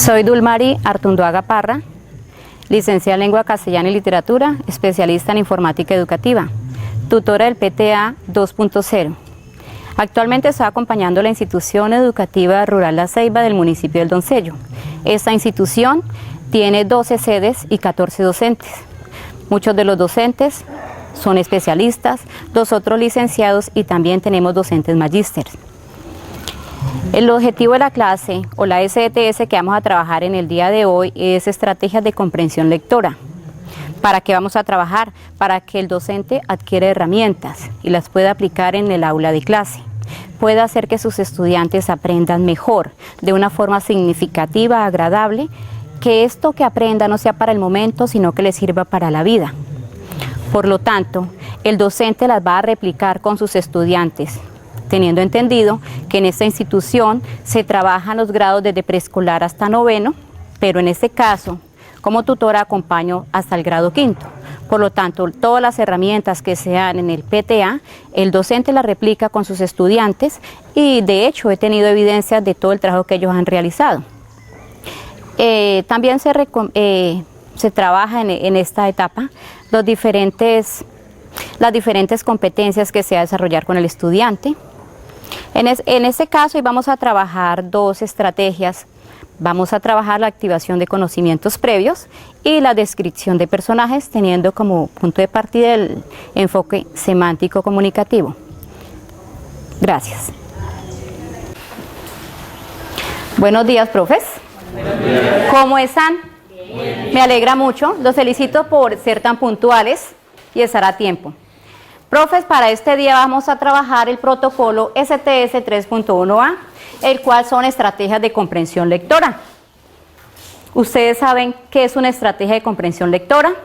Soy Dulmari Artunduaga Parra, licenciada en Lengua Castellana y Literatura, especialista en Informática Educativa, tutora del PTA 2.0. Actualmente estoy acompañando la institución educativa rural La Ceiba del municipio del Doncello. Esta institución tiene 12 sedes y 14 docentes. Muchos de los docentes son especialistas, los otros licenciados y también tenemos docentes magísteres. El objetivo de la clase o la STS que vamos a trabajar en el día de hoy es estrategias de comprensión lectora. ¿Para qué vamos a trabajar? Para que el docente adquiera herramientas y las pueda aplicar en el aula de clase. Pueda hacer que sus estudiantes aprendan mejor, de una forma significativa, agradable, que esto que aprenda no sea para el momento, sino que le sirva para la vida. Por lo tanto, el docente las va a replicar con sus estudiantes, teniendo entendido que en esta institución se trabajan los grados desde preescolar hasta noveno, pero en este caso, como tutora acompaño hasta el grado quinto. Por lo tanto, todas las herramientas que se dan en el PTA, el docente las replica con sus estudiantes y de hecho he tenido evidencias de todo el trabajo que ellos han realizado. También se trabaja en esta etapa las diferentes competencias que se va a desarrollar con el estudiante. En este caso hoy vamos a trabajar dos estrategias. Vamos a trabajar la activación de conocimientos previos y la descripción de personajes, teniendo como punto de partida el enfoque semántico comunicativo. Gracias. Buenos días, profes. Buenos días. ¿Cómo están? Bien. Me alegra mucho. Los felicito por ser tan puntuales y estar a tiempo. Profes, para este día vamos a trabajar el protocolo STS 3.1A, el cual son estrategias de comprensión lectora. ¿Ustedes saben qué es una estrategia de comprensión lectora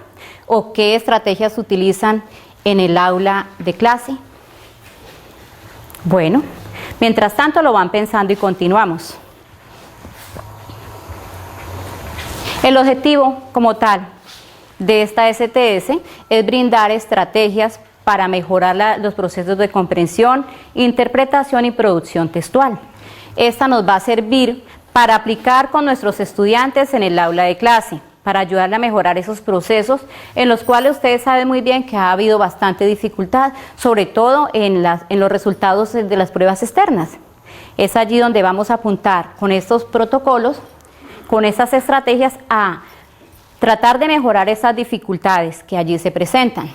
o qué estrategias se utilizan en el aula de clase? Bueno, mientras tanto lo van pensando y continuamos. El objetivo como tal de esta STS es brindar estrategias para mejorar los procesos de comprensión, interpretación y producción textual. Esta nos va a servir para aplicar con nuestros estudiantes en el aula de clase, para ayudarle a mejorar esos procesos en los cuales ustedes saben muy bien que ha habido bastante dificultad, sobre todo en los resultados de las pruebas externas. Es allí donde vamos a apuntar con estos protocolos, con estas estrategias, a tratar de mejorar esas dificultades que allí se presentan.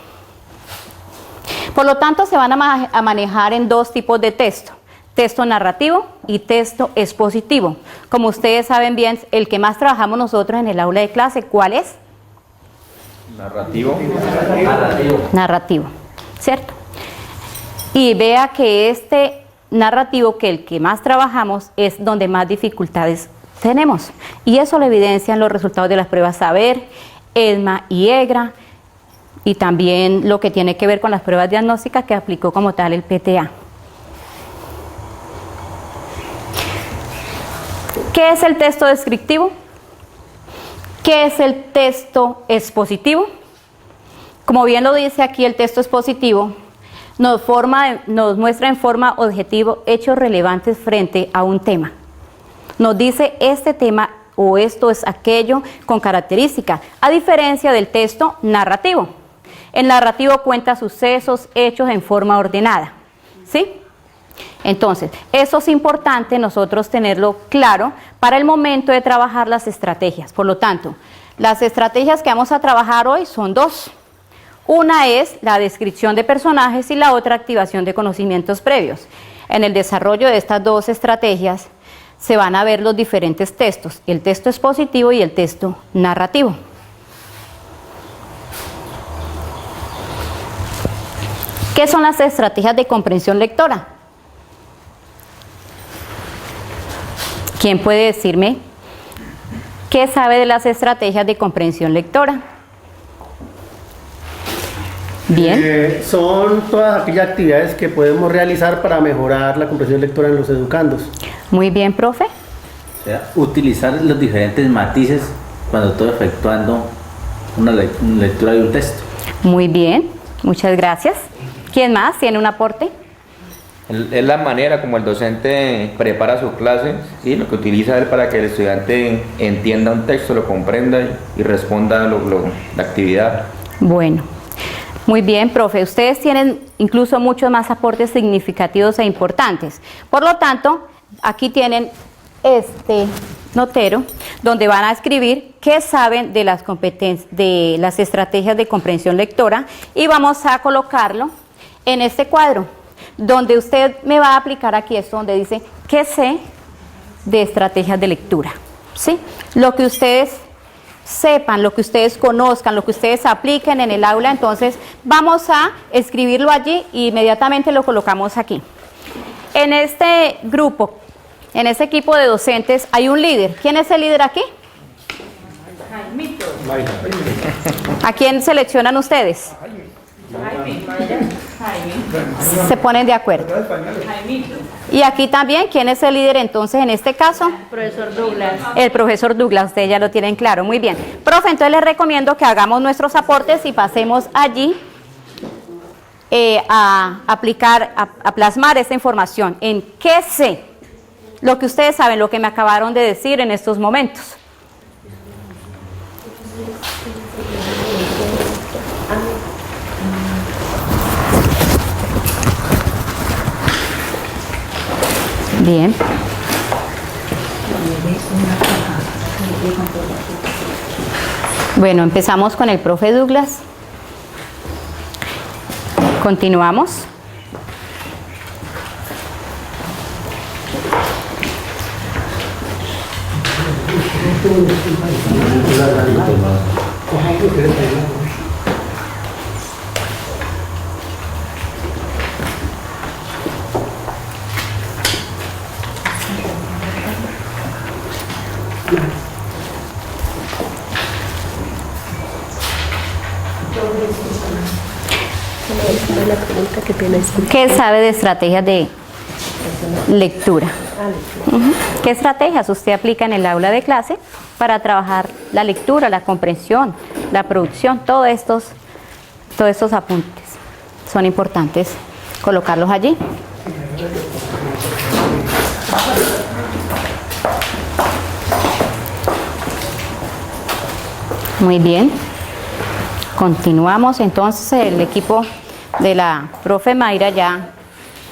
Por lo tanto, se van a manejar en dos tipos de texto. Texto narrativo y texto expositivo. Como ustedes saben bien, el que más trabajamos nosotros en el aula de clase, ¿cuál es? Narrativo. Narrativo, ¿cierto? Y vea que este narrativo, que el que más trabajamos, es donde más dificultades tenemos. Y eso lo evidencian los resultados de las pruebas Saber, ESMA y EGRA, y también lo que tiene que ver con las pruebas diagnósticas que aplicó como tal el PTA. ¿Qué es el texto descriptivo? ¿Qué es el texto expositivo? Como bien lo dice aquí, el texto expositivo nos muestra en forma objetiva hechos relevantes frente a un tema. Nos dice este tema o esto es aquello con característica, a diferencia del texto narrativo. El narrativo cuenta sucesos, hechos en forma ordenada, ¿sí? Entonces, eso es importante nosotros tenerlo claro para el momento de trabajar las estrategias. Por lo tanto, las estrategias que vamos a trabajar hoy son dos. Una es la descripción de personajes y la otra activación de conocimientos previos. En el desarrollo de estas dos estrategias se van a ver los diferentes textos, el texto expositivo y el texto narrativo. ¿Qué son las estrategias de comprensión lectora? ¿Quién puede decirme qué sabe de las estrategias de comprensión lectora? Bien. Son todas aquellas actividades que podemos realizar para mejorar la comprensión lectora en los educandos. Muy bien, profe. O sea, utilizar los diferentes matices cuando estoy efectuando una lectura de un texto. Muy bien, muchas gracias. ¿Quién más tiene un aporte? Es la manera como el docente prepara su clase, ¿sí? Lo que utiliza él para que el estudiante entienda un texto, lo comprenda y responda la actividad. Bueno, muy bien, profe. Ustedes tienen incluso muchos más aportes significativos e importantes. Por lo tanto, aquí tienen este notero donde van a escribir qué saben de las competencias, de las estrategias de comprensión lectora, y vamos a colocarlo en este cuadro, donde usted me va a aplicar aquí esto, donde dice qué sé de estrategias de lectura, ¿sí? Lo que ustedes sepan, lo que ustedes conozcan, lo que ustedes apliquen en el aula, entonces vamos a escribirlo allí e inmediatamente lo colocamos aquí. En este grupo, en este equipo de docentes hay un líder. ¿Quién es el líder aquí? ¿A quién seleccionan ustedes? Se ponen de acuerdo. Y aquí también, ¿quién es el líder entonces en este caso? Profesor Douglas. El profesor Douglas, ustedes ya lo tienen claro, muy bien. Profe, entonces les recomiendo que hagamos nuestros aportes y pasemos allí a aplicar, a plasmar esta información en qué sé, lo que ustedes saben, lo que me acabaron de decir en estos momentos. Bien. Bueno, empezamos con el profe Douglas. Continuamos. ¿Qué sabe de estrategias de lectura? ¿Qué estrategias usted aplica en el aula de clase para trabajar la lectura, la comprensión, la producción? Todos estos apuntes son importantes colocarlos allí. Muy bien. Continuamos. Entonces el equipo de la profe Mayra ya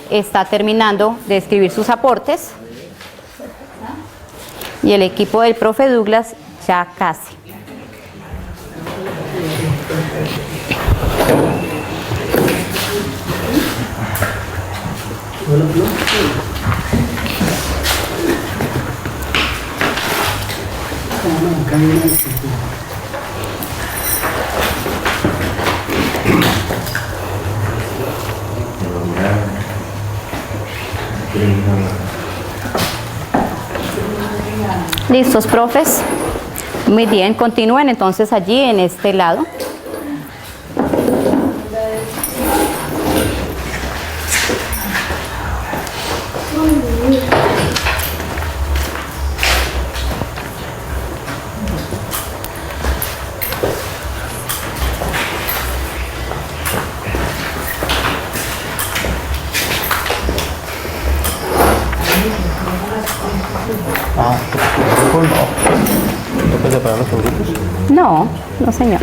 está terminando de escribir sus aportes y el equipo del profe Douglas ya casi. ¿Listos, profes? Muy bien, continúen entonces allí en este lado. No, no señor.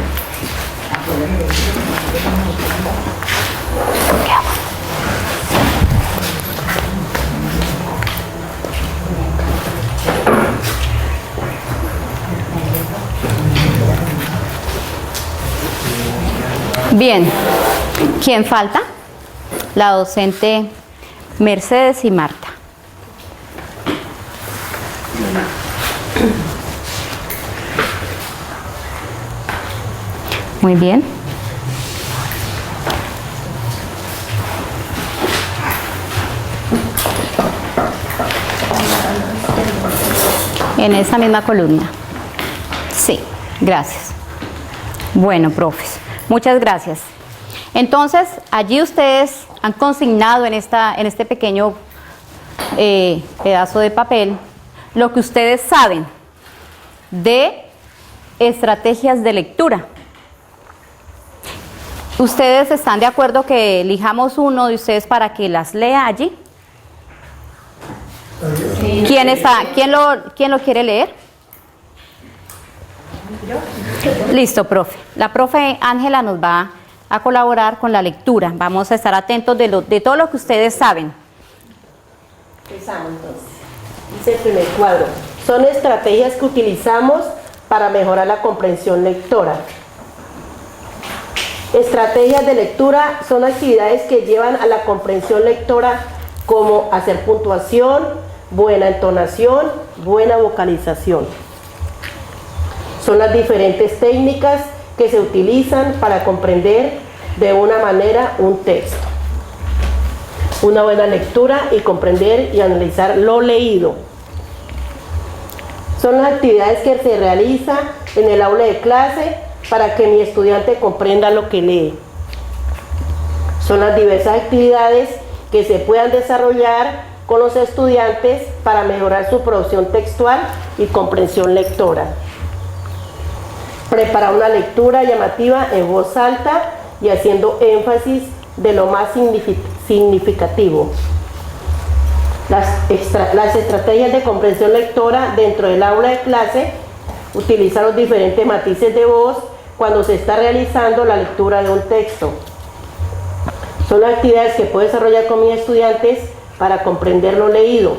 Bien, ¿quién falta? La docente Mercedes y Marta. Muy bien. En esa misma columna. Sí, gracias. Bueno, profes, muchas gracias. Entonces, allí ustedes han consignado en este pequeño pedazo de papel lo que ustedes saben de estrategias de lectura. ¿Ustedes están de acuerdo que elijamos uno de ustedes para que las lea allí? Sí. ¿Quién lo quiere leer? Listo, profe. La profe Ángela nos va a colaborar con la lectura. Vamos a estar atentos de todo lo que ustedes saben. Empezamos entonces. Dice el primer cuadro. Son estrategias que utilizamos para mejorar la comprensión lectora. Estrategias de lectura son actividades que llevan a la comprensión lectora, como hacer puntuación, buena entonación, buena vocalización. Son las diferentes técnicas que se utilizan para comprender de una manera un texto. Una buena lectura y comprender y analizar lo leído. Son las actividades que se realizan en el aula de clase para que mi estudiante comprenda lo que lee. Son las diversas actividades que se puedan desarrollar con los estudiantes para mejorar su producción textual y comprensión lectora. Preparar una lectura llamativa en voz alta y haciendo énfasis de lo más significativo. Las estrategias de comprensión lectora dentro del aula de clase: utilizar los diferentes matices de voz cuando se está realizando la lectura de un texto. Son actividades que puedo desarrollar con mis estudiantes para comprender lo leído.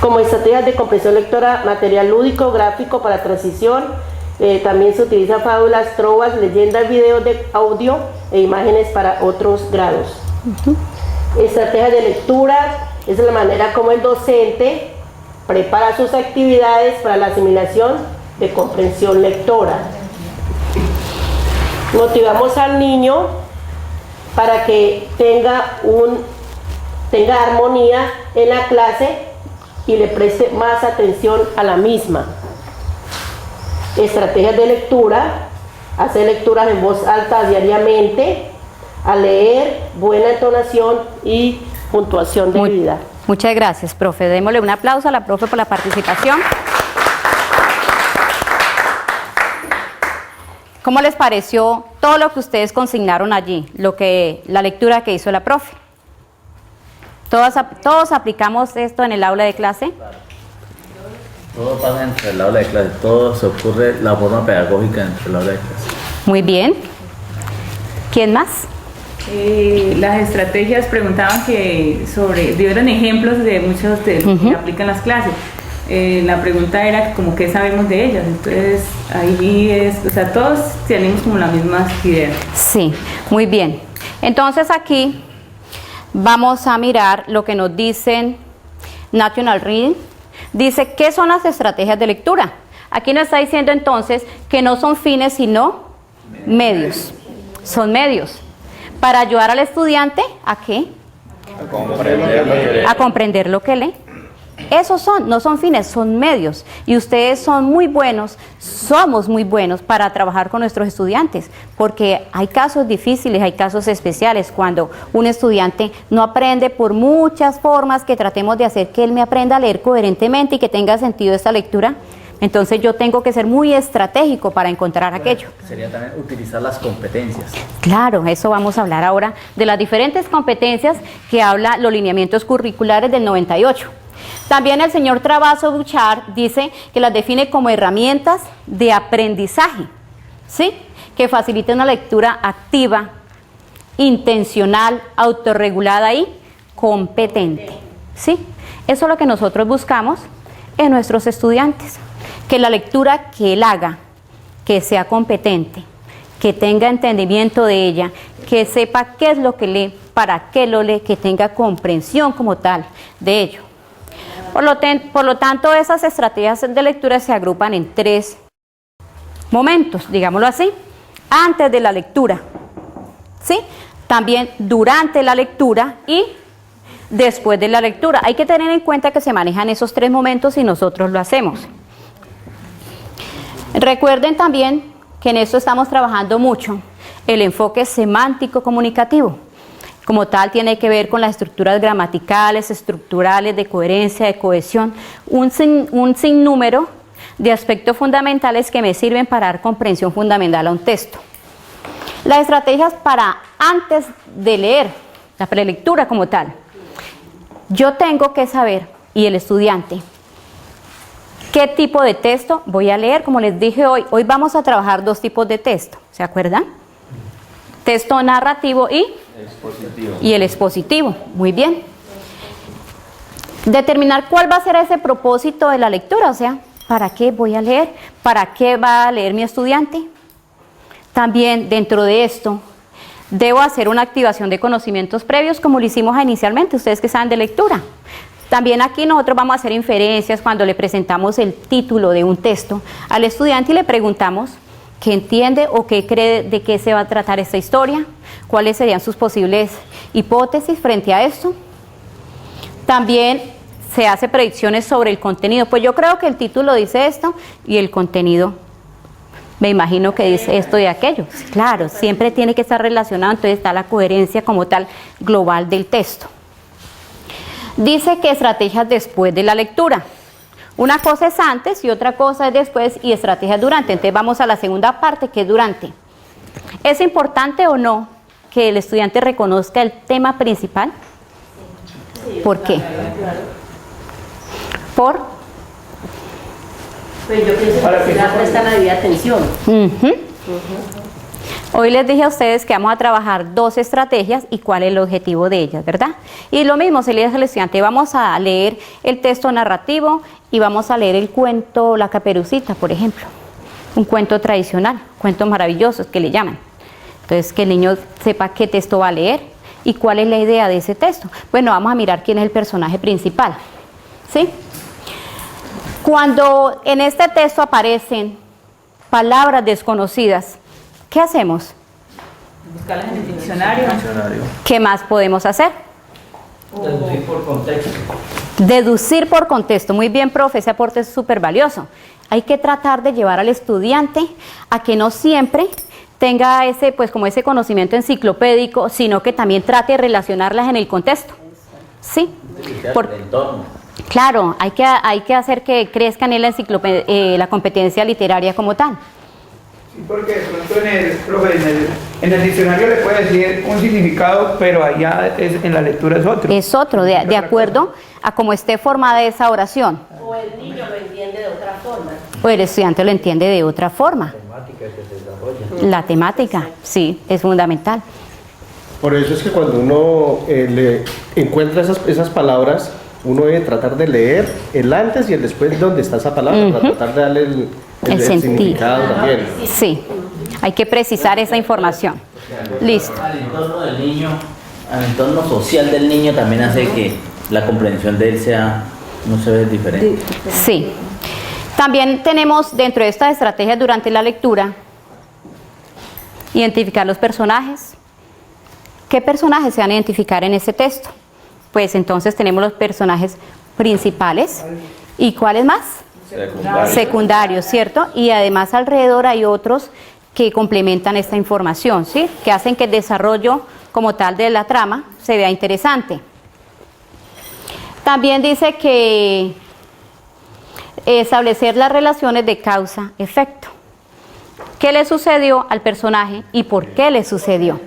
Como estrategias de comprensión lectora, material lúdico, gráfico para transición. También se utilizan fábulas, trovas, leyendas, videos de audio e imágenes para otros grados. Estrategias de lectura es la manera como el docente prepara sus actividades para la asimilación de comprensión lectora. Motivamos al niño para que tenga armonía en la clase y le preste más atención a la misma. Estrategias de lectura: hacer lecturas en voz alta diariamente, a leer, buena entonación y puntuación debida. Muchas gracias, profe. Démosle un aplauso a la profe por la participación. ¿Cómo les pareció todo lo que ustedes consignaron allí? La lectura que hizo la profe. ¿Todos aplicamos esto en el aula de clase? Todo pasa entre el aula de clase, todo se ocurre la forma pedagógica entre el aula de clase. Muy bien. ¿Quién más? Las estrategias preguntaban dieron ejemplos de muchos de los que aplican las clases. La pregunta era como qué sabemos de ellas. Entonces ahí todos tenemos como las mismas ideas. Sí, muy bien. Entonces aquí vamos a mirar lo que nos dicen National Reading. Dice, ¿qué son las estrategias de lectura? Aquí nos está diciendo entonces que no son fines sino medios. Son medios para ayudar al estudiante ¿a qué? A comprender lo que lee. Esos no son fines, son medios. Y ustedes son muy buenos, somos muy buenos para trabajar con nuestros estudiantes, porque hay casos difíciles, hay casos especiales, cuando un estudiante no aprende por muchas formas que tratemos de hacer que él me aprenda a leer coherentemente y que tenga sentido esta lectura. Entonces yo tengo que ser muy estratégico para encontrar aquello. Sería también utilizar las competencias. Claro, eso vamos a hablar ahora de las diferentes competencias que habla los lineamientos curriculares del 98. También el señor Travaso Bouchard dice que las define como herramientas de aprendizaje, ¿sí? Que facilita una lectura activa, intencional, autorregulada y competente, ¿sí? Eso es lo que nosotros buscamos en nuestros estudiantes, que la lectura que él haga, que sea competente, que tenga entendimiento de ella, que sepa qué es lo que lee, para qué lo lee, que tenga comprensión como tal de ello. Por lo tanto, esas estrategias de lectura se agrupan en 3 momentos, digámoslo así. Antes de la lectura, ¿sí? También durante la lectura y después de la lectura. Hay que tener en cuenta que se manejan esos 3 momentos y nosotros lo hacemos. Recuerden también que en esto estamos trabajando mucho el enfoque semántico comunicativo. Como tal, tiene que ver con las estructuras gramaticales, estructurales, de coherencia, de cohesión, un sinnúmero de aspectos fundamentales que me sirven para dar comprensión fundamental a un texto. Las estrategias para antes de leer, la prelectura como tal. Yo tengo que saber, y el estudiante, qué tipo de texto voy a leer. Como les dije hoy vamos a trabajar dos tipos de texto, ¿se acuerdan? Texto narrativo y el expositivo. Muy bien. Determinar cuál va a ser ese propósito de la lectura, o sea, ¿para qué voy a leer? ¿Para qué va a leer mi estudiante? También dentro de esto, debo hacer una activación de conocimientos previos como lo hicimos inicialmente, ustedes que saben de lectura. También aquí nosotros vamos a hacer inferencias cuando le presentamos el título de un texto al estudiante y le preguntamos qué entiende o qué cree de qué se va a tratar esta historia, cuáles serían sus posibles hipótesis frente a esto. También se hace predicciones sobre el contenido, pues yo creo que el título dice esto y el contenido me imagino que dice esto y aquello. Claro, siempre tiene que estar relacionado, entonces está la coherencia como tal global del texto. Dice que estrategias después de la lectura. Una cosa es antes y otra cosa es después y estrategias durante. Entonces vamos a la segunda parte, que es durante. ¿Es importante o no que el estudiante reconozca el tema principal? ¿Por qué? ¿Por? Pues yo pienso que se le presta la debida atención. Hoy les dije a ustedes que vamos a trabajar dos estrategias y cuál es el objetivo de ellas, ¿verdad? Y lo mismo se le dice al estudiante, vamos a leer el texto narrativo y vamos a leer el cuento La Caperucita, por ejemplo. Un cuento tradicional, cuentos maravillosos que le llaman. Entonces, que el niño sepa qué texto va a leer y cuál es la idea de ese texto. Bueno, vamos a mirar quién es el personaje principal, ¿sí? Cuando en este texto aparecen palabras desconocidas, ¿qué hacemos? Buscarlas en el diccionario. ¿Qué más podemos hacer? Deducir por contexto. Deducir por contexto. Muy bien, profe, ese aporte es súper valioso. Hay que tratar de llevar al estudiante a que no siempre tenga ese, pues como ese conocimiento enciclopédico, sino que también trate de relacionarlas en el contexto. ¿Sí? Por el entorno. Claro, hay que hacer que crezca en la competencia literaria como tal. Sí, porque de pronto en el diccionario le puede decir un significado, pero allá en la lectura es otro. Es otro, de acuerdo a cómo esté formada esa oración. O el niño lo entiende de otra forma. O el estudiante lo entiende de otra forma. La temática, sí, es fundamental. Por eso es que cuando uno le encuentra esas palabras, uno debe tratar de leer el antes y el después donde está esa palabra, para tratar de darle el significado también. Sí, hay que precisar esa información. Listo. Al entorno del niño, al entorno social del niño también hace que la comprensión de él sea, no se ve diferente. Sí. También tenemos dentro de estas estrategias durante la lectura, identificar los personajes. ¿Qué personajes se van a identificar en este texto? Pues entonces tenemos los personajes principales. ¿Y cuáles más? Secundarios, ¿cierto? Y además alrededor hay otros que complementan esta información, ¿sí? Que hacen que el desarrollo como tal de la trama se vea interesante. También dice que establecer las relaciones de causa-efecto. ¿Qué le sucedió al personaje y por qué le sucedió?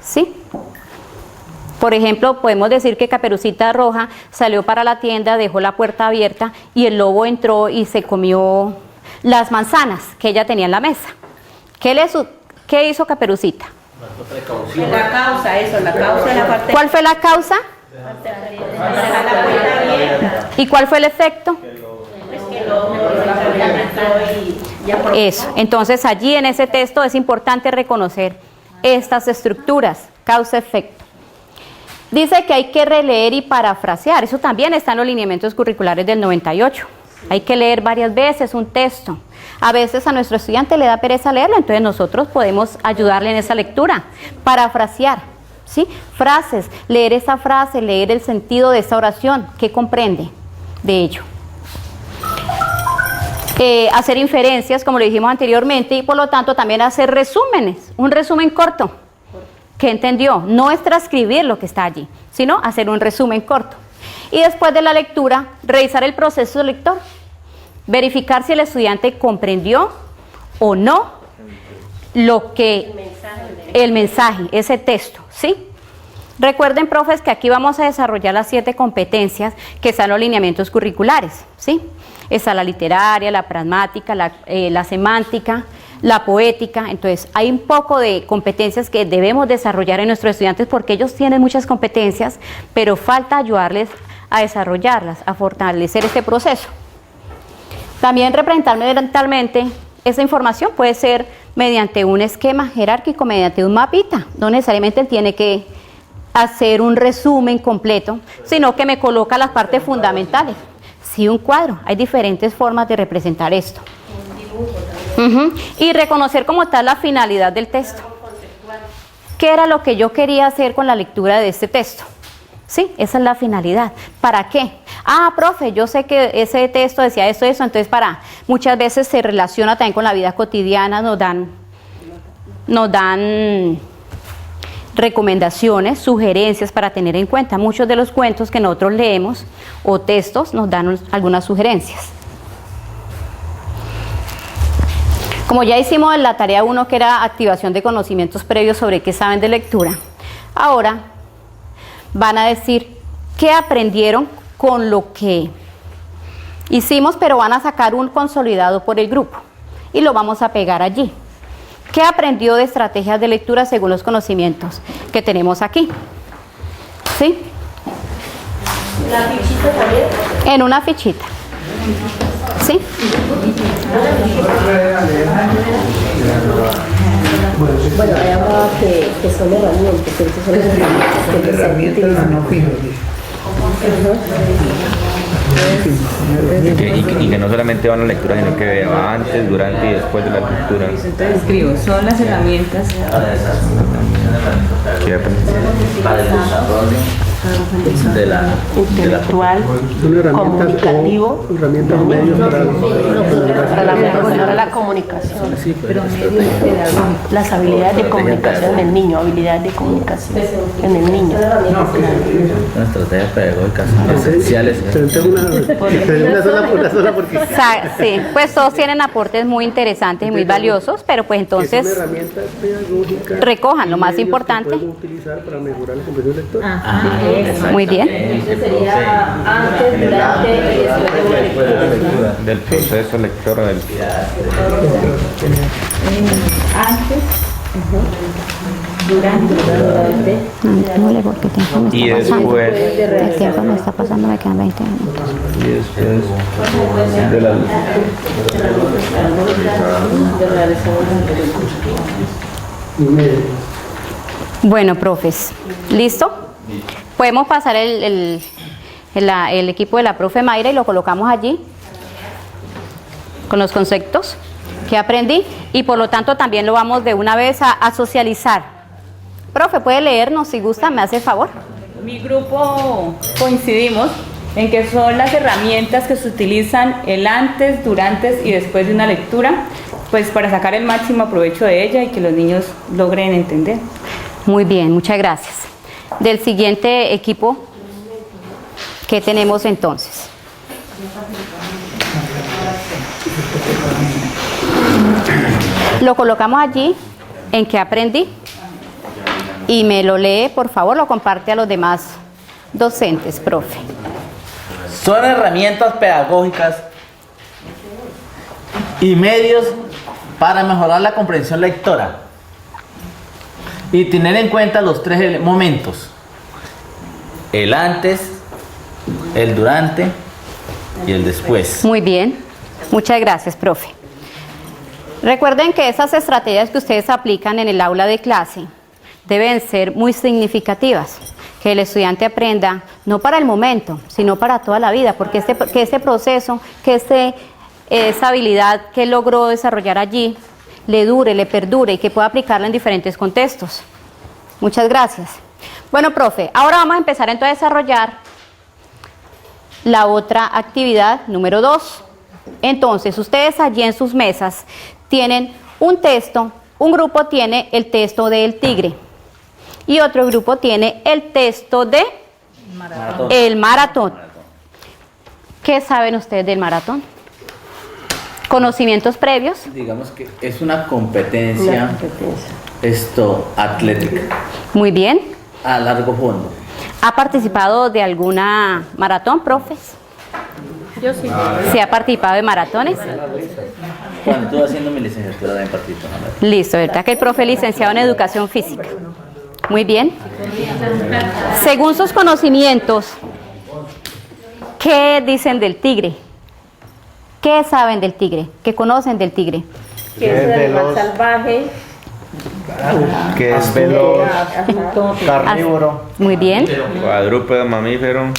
¿Sí? Por ejemplo, podemos decir que Caperucita Roja salió para la tienda, dejó la puerta abierta y el lobo entró y se comió las manzanas que ella tenía en la mesa. ¿Qué hizo Caperucita? La causa, eso, la causa es la parte. ¿Cuál fue la causa? Dejar la puerta abierta. ¿Y cuál fue el efecto? Es que el lobo entró y ya por... Eso. Entonces allí en ese texto es importante reconocer estas estructuras, causa-efecto. Dice que hay que releer y parafrasear. Eso también está en los lineamientos curriculares del 98. Hay que leer varias veces un texto. A veces a nuestro estudiante le da pereza leerlo, entonces nosotros podemos ayudarle en esa lectura. Parafrasear, ¿sí? Frases, leer esa frase, leer el sentido de esa oración. ¿Qué comprende de ello? Hacer inferencias, como lo dijimos anteriormente, y por lo tanto también hacer resúmenes. Un resumen corto. ¿Qué entendió? No es transcribir lo que está allí, sino hacer un resumen corto. Y después de la lectura, revisar el proceso lector. verificar si el estudiante comprendió o no lo que el mensaje, ese texto, ¿sí? Recuerden, profes, que aquí vamos a desarrollar las 7 competencias que están en los lineamientos curriculares, ¿sí? Está la literaria, la pragmática, la semántica, la poética. Entonces, hay un poco de competencias que debemos desarrollar en nuestros estudiantes porque ellos tienen muchas competencias, pero falta ayudarles a desarrollarlas, a fortalecer este proceso. También representar mentalmente esa información puede ser mediante un esquema jerárquico, mediante un mapita. No necesariamente él tiene que hacer un resumen completo, sino que me coloca las partes fundamentales. Sí, un cuadro. Hay diferentes formas de representar esto. Y reconocer como tal la finalidad del texto. ¿Qué era lo que yo quería hacer con la lectura de este texto? Sí, esa es la finalidad. ¿Para qué? Ah, profe, yo sé que ese texto decía esto, entonces muchas veces se relaciona también con la vida cotidiana, nos dan recomendaciones, sugerencias para tener en cuenta. Muchos de los cuentos que nosotros leemos o textos nos dan algunas sugerencias. Como ya hicimos en la tarea 1, que era activación de conocimientos previos sobre qué saben de lectura, ahora van a decir qué aprendieron con lo que hicimos, pero van a sacar un consolidado por el grupo y lo vamos a pegar allí. ¿Qué aprendió de estrategias de lectura según los conocimientos que tenemos aquí? ¿Sí? ¿La fichita también? En una fichita. ¿Sí? Bueno, hay hablaba que son herramientas, entonces son herramientas no fijo. Y que no solamente van a la lectura, sino que va antes, durante y después de la lectura. Entonces escribo, son las herramientas Para el desarrollo de la intelectual, comunicativo, herramientas medios para la mejora de la comunicación, las habilidades de comunicación en el niño, habilidades de comunicación en el niño. Son estrategias pedagógicas esenciales. Una sola porque Sí, pues todos tienen aportes muy interesantes y muy valiosos, pero pues entonces herramientas pedagógicas recojan lo más importante. podemos utilizar para mejorar la comprensión lectora. Muy bien. Sería antes, durante y después de una lectura. Del proceso lector del antes, durante, No le porque el tiempo me y está pasando. después El tiempo me está pasando, me quedan 20 minutos. y después de la Bueno, profes, ¿listo? Podemos pasar el equipo de la profe Mayra y lo colocamos allí con los conceptos que aprendí y por lo tanto también lo vamos de una vez a socializar. Profe, ¿puede leernos si gusta? ¿Me hace el favor? mi grupo coincidimos en que son las herramientas que se utilizan el antes, durante y después de una lectura, pues para sacar el máximo provecho de ella y que los niños logren entender. Muy bien, muchas gracias. Del siguiente equipo, ¿qué tenemos entonces? Lo colocamos allí, en que aprendí, y me lo lee, por favor, lo comparte a los demás docentes, profe. Son herramientas pedagógicas y medios para mejorar la comprensión lectora y tener en cuenta los tres momentos: el antes, el durante y el después. Muy bien, muchas gracias, profe. Recuerden que esas estrategias que ustedes aplican en el aula de clase deben ser muy significativas, que el estudiante aprenda no para el momento, sino para toda la vida, porque este proceso, esa habilidad que logró desarrollar allí, le dure, le perdure y que pueda aplicarla en diferentes contextos. Muchas gracias. Bueno, profe, ahora vamos a empezar entonces a desarrollar la otra actividad número 2. Entonces, ustedes allí en sus mesas tienen un texto, un grupo tiene el texto del tigre y otro grupo tiene el texto de el maratón. ¿Qué saben ustedes del maratón? Conocimientos previos. Digamos que es una competencia, atlética, Muy bien. a largo fondo. ¿Ha participado de alguna maratón, profes? Yo sí. ¿Se ha participado de maratones? Cuando estuve haciendo mi licenciatura de partido. Listo, ¿verdad que el profe es licenciado en educación física? Muy bien. Según sus conocimientos, ¿qué dicen del tigre? ¿Qué saben del tigre? ¿Qué conocen del tigre? Que es un animal salvaje. Que es veloz, carnívoro. Muy bien. Cuadrúpedo, mamífero.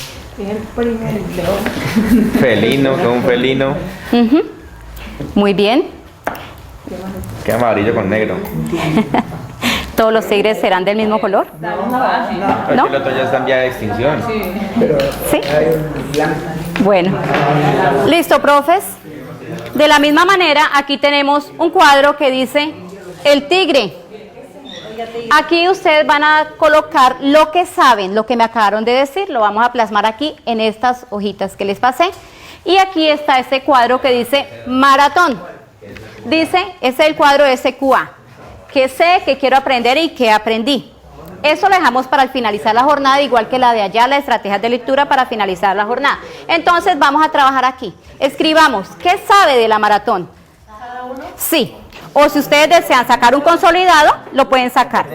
Felino, que es un felino. Ujú. Muy bien. Que es amarillo con negro. ¿Todos los tigres serán del mismo color? ¿No? Los otros ya están vía de extinción. Sí. Bueno. Listo, profes. De la misma manera, aquí tenemos un cuadro que dice el tigre. Aquí ustedes van a colocar lo que saben, lo que me acabaron de decir, lo vamos a plasmar aquí en estas hojitas que les pasé. Y aquí está este cuadro que dice maratón. Dice, ese es el cuadro de SQA. ¿Qué sé, qué quiero aprender y qué aprendí? Eso lo dejamos para finalizar la jornada, igual que la de allá, las estrategias de lectura para finalizar la jornada. Entonces vamos a trabajar aquí. Escribamos, ¿qué sabe de la maratón? Sí. O si ustedes desean sacar un consolidado, lo pueden sacar.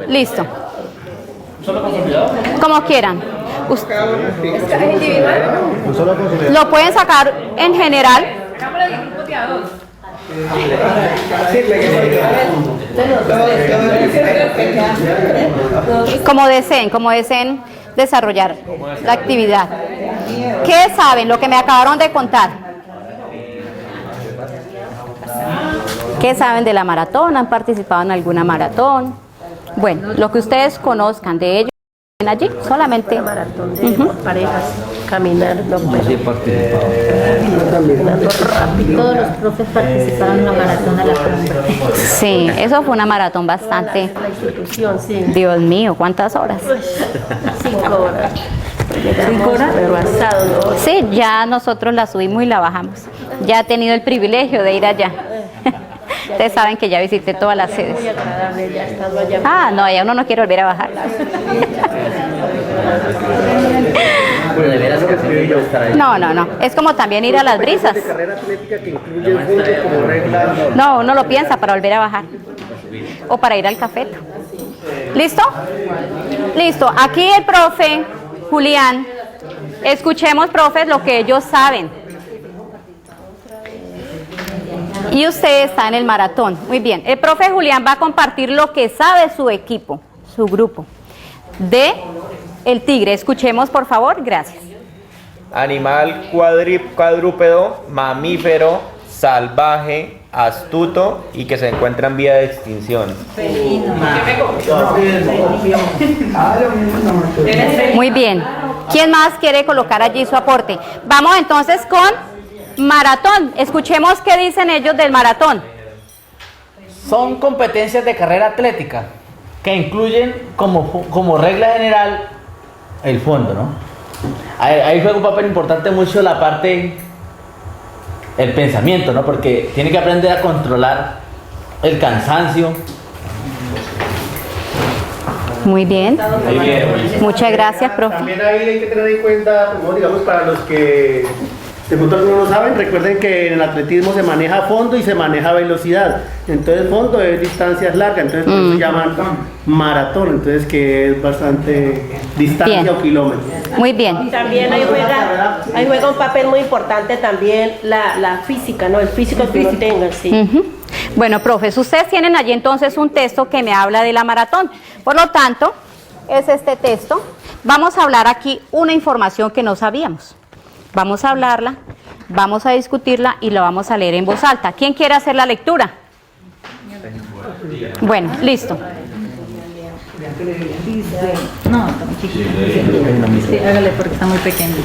Listo. Como quieran. Lo pueden sacar en general. Como deseen desarrollar la actividad. ¿Qué saben? Lo que me acabaron de contar. ¿Qué saben de la maratón? ¿Han participado en alguna maratón? Bueno, lo que ustedes conozcan de ellos allí, solamente. Maratón de parejas, caminar, no puedo. Caminando rápido. Todos los profes participaron en la maratón a la compra. Sí, eso fue una maratón bastante. La institución, sí. Dios mío, ¿cuántas horas? 5 horas. ¿5 horas? Pero asado, ¿no? Sí, ya nosotros la subimos y la bajamos. Ya he tenido el privilegio de ir allá. Ustedes saben que ya visité todas las sedes. Muy agradable, ya estando allá. Ah, no, ya uno no quiere volver a bajar. Bueno, de veras que sí, yo estar ahí. No. Es como también ir a las brisas. Carrera atlética que incluye el fondo como regla. No, uno lo piensa para volver a bajar. O para ir al cafeto. ¿Listo? Listo. Aquí el profe Julián. Escuchemos, profes, lo que ellos saben. Y usted está en el maratón. Muy bien. El profe Julián va a compartir lo que sabe su equipo, su grupo, de el tigre. Escuchemos, por favor. Gracias. Animal cuadrúpedo, mamífero, salvaje, astuto y que se encuentra en vía de extinción. Muy bien. ¿Quién más quiere colocar allí su aporte? Vamos entonces con maratón. Escuchemos qué dicen ellos del maratón. Son competencias de carrera atlética que incluyen como regla general el fondo, ¿no? Ahí juega un papel importante mucho la parte, el pensamiento, ¿no? Porque tiene que aprender a controlar el cansancio. Muy bien. Muchas gracias, profe. También ahí hay que tener en cuenta, como digamos, para los que de pronto algunos no saben, recuerden que en el atletismo se maneja fondo y se maneja velocidad. Entonces fondo es distancias largas, entonces por eso se llaman maratón, entonces que es bastante distancia Bien. o kilómetros. Muy bien. También ahí juega un papel muy importante también la física, ¿no? El físico que uno tenga, sí. Ujú. Bueno, profes, ustedes tienen allí entonces un texto que me habla de la maratón. Por lo tanto, es este texto. Vamos a hablar aquí una información que no sabíamos. Vamos a hablarla, vamos a discutirla y la vamos a leer en voz alta. ¿Quién quiere hacer la lectura? Bueno, listo. No, está muy chiquito. Sí, hágale porque está muy pequeño.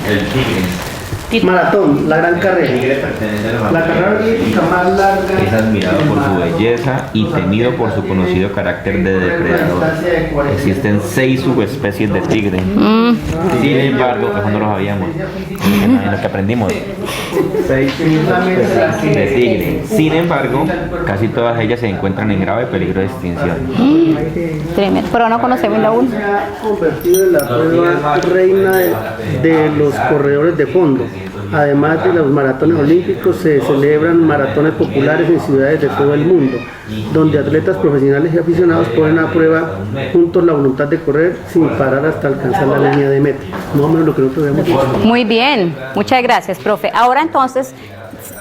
Maratón, la gran carrera. La carrera olímpica más larga. Es admirado por su belleza y temido por su conocido carácter de depredador. Existen 6 subespecies de tigre. Sin embargo, eso no lo sabíamos. Es lo que aprendimos. 6 subespecies de tigre. Sin embargo, casi todas ellas se encuentran en grave peligro de extinción. Tremendo. Pero no conocemos la una. Se ha convertido en la prueba reina de los corredores de fondo. Además de los maratones olímpicos, se celebran maratones populares en ciudades de todo el mundo, donde atletas profesionales y aficionados ponen a prueba juntos la voluntad de correr sin parar hasta alcanzar la línea de meta. Más o menos lo que nosotros habíamos dicho. Muy bien, muchas gracias, profe. Ahora entonces,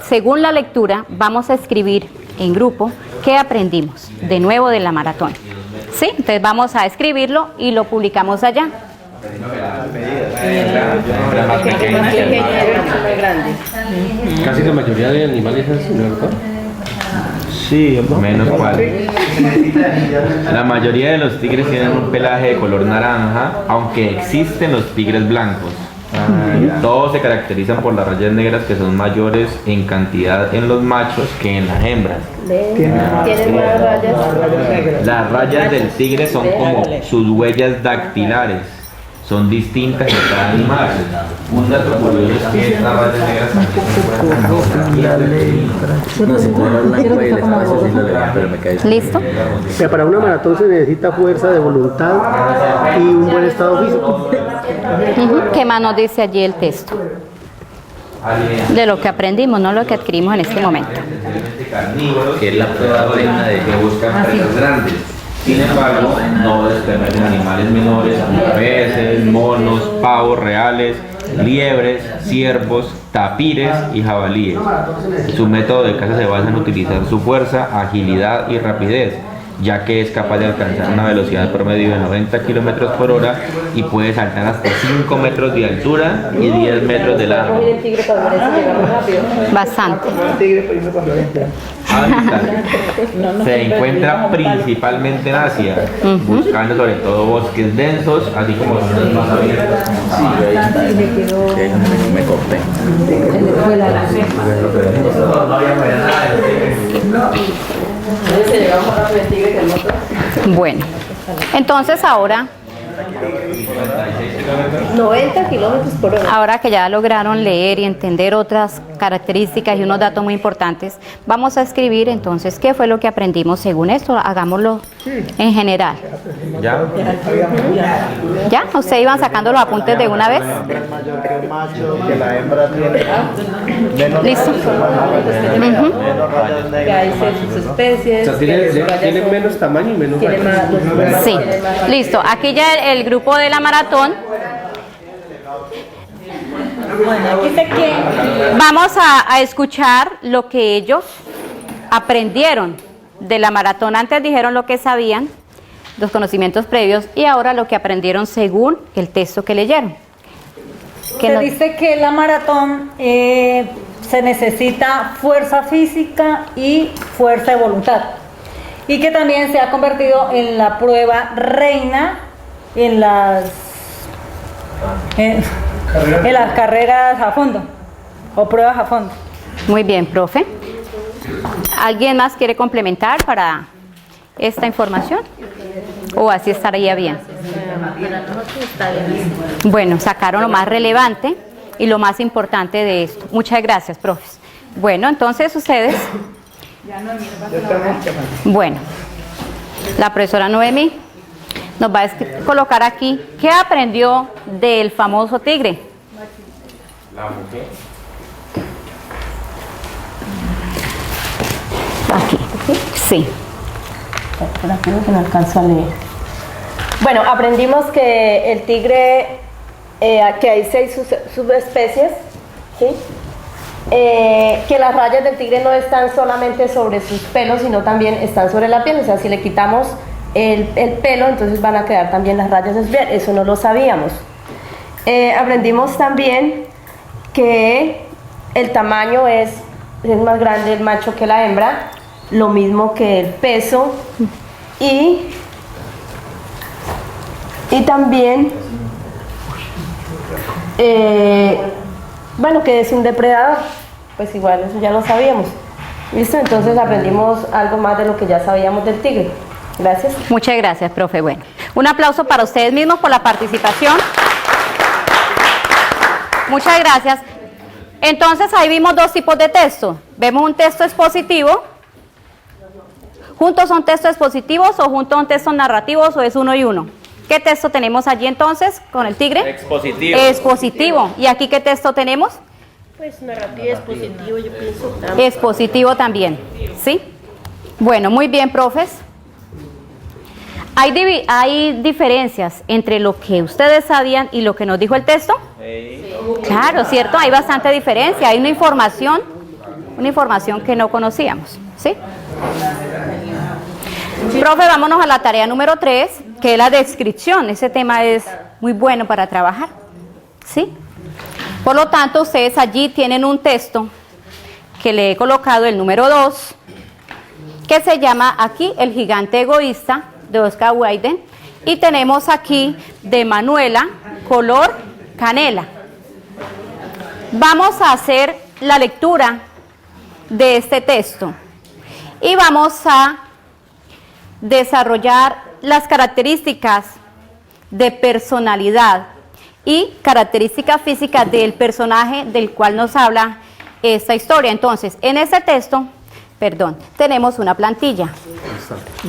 según la lectura, vamos a escribir en grupo qué aprendimos de nuevo de la maratón. ¿Sí? Entonces vamos a escribirlo y lo publicamos allá. Casi la mayoría de animales es así, ¿verdad? Sí, menos cuál. La mayoría de los tigres tienen un pelaje de color naranja, aunque existen los tigres blancos. Todos se caracterizan por las rayas negras que son mayores en cantidad en los machos que en las hembras. Tienen más rayas. Las rayas del tigre son como sus huellas dactilares. Son distintas en cada animal. Un dato curioso es que estas rayas negras No se puede dar blanco y el espacio sí lo leí, pero me caí. ¿Listo? O sea, para una maratón se necesita fuerza de voluntad y un buen estado físico. ¿Qué más nos dice allí el texto? De lo que aprendimos, no lo que adquirimos en este momento. Que es la prueba reina de que buscan presas grandes. Sin embargo, no desperten animales menores como peces, monos, pavos reales, liebres, ciervos, tapires y jabalíes. Su método de caza se basa en utilizar su fuerza, agilidad y rapidez, ya que es capaz de alcanzar una velocidad promedio de 90 km por hora y puede saltar hasta 5 metros de altura y 10 metros de largo. Bastante. Se encuentra principalmente en Asia, buscando sobre todo bosques densos, así como zonas más abiertas. Me corté. Bueno, entonces ahora, 90 kilómetros por hora. ahora que ya lograron leer y entender otras características y unos datos muy importantes, vamos a escribir entonces qué fue lo que aprendimos según esto. Hagámoslo en general. ¿Ya? ¿Ya? ¿Ustedes iban sacando los apuntes de una vez? Mayor que el macho, que la hembra tiene menos Listo. rayas Que hay negras. sus especies. O sea, tiene menos tamaño y menos Tiene rayas. Sí. Listo. Aquí ya el grupo de la maratón. Vamos a escuchar lo que ellos aprendieron de la maratón. Antes dijeron lo que sabían, los conocimientos previos, y ahora lo que aprendieron según el texto que leyeron. Se dice que la maratón se necesita fuerza física y fuerza de voluntad, y que también se ha convertido en la prueba reina en las carreras a fondo o pruebas a fondo. Muy bien, profe. ¿Alguien más quiere complementar para esta información? ¿O así estaría bien? Bueno, sacaron lo más relevante y lo más importante de esto. Muchas gracias, profes. Bueno, entonces ustedes... Bueno, la profesora Noemí nos va a colocar aquí qué aprendió del famoso tigre. La mujer. Aquí, sí. Espera, creo que no alcanzo a leer. Bueno, aprendimos que el tigre, que hay 6 subespecies, ¿sí? Que las rayas del tigre no están solamente sobre sus pelos, sino también están sobre la piel. O sea, si le quitamos el pelo, entonces van a quedar también las rayas de su piel. Eso no lo sabíamos. Aprendimos también que el tamaño es más grande el macho que la hembra, lo mismo que el peso, y Bueno, que es un depredador. Pues igual, eso ya lo sabíamos. ¿Listo? Entonces aprendimos algo más de lo que ya sabíamos del tigre. Gracias. Muchas gracias, profe. Bueno, un aplauso para ustedes mismos por la participación. Muchas gracias. Entonces ahí vimos dos tipos de texto. Vemos un texto expositivo. ¿Juntos son textos expositivos o juntos son textos narrativos o es uno y uno? ¿Qué texto tenemos allí entonces con el tigre? Expositivo. Expositivo. ¿Y aquí qué texto tenemos? Pues narrativo y expositivo, yo pienso también. Expositivo también, ¿sí? Bueno, muy bien, profes. ¿Hay diferencias entre lo que ustedes sabían y lo que nos dijo el texto? Claro, ¿cierto? Hay bastante diferencia. Hay una información que no conocíamos, ¿sí? Profe, vámonos a la tarea número 3, que es la descripción. Ese tema es muy bueno para trabajar, ¿sí? Por lo tanto, ustedes allí tienen un texto que le he colocado el número 2, que se llama aquí El gigante egoísta, de Oscar Wilde, y tenemos aquí de Manuela, color canela. Vamos a hacer la lectura de este texto y vamos a desarrollar las características de personalidad y características físicas del personaje del cual nos habla esta historia. Entonces, en este texto, tenemos una plantilla.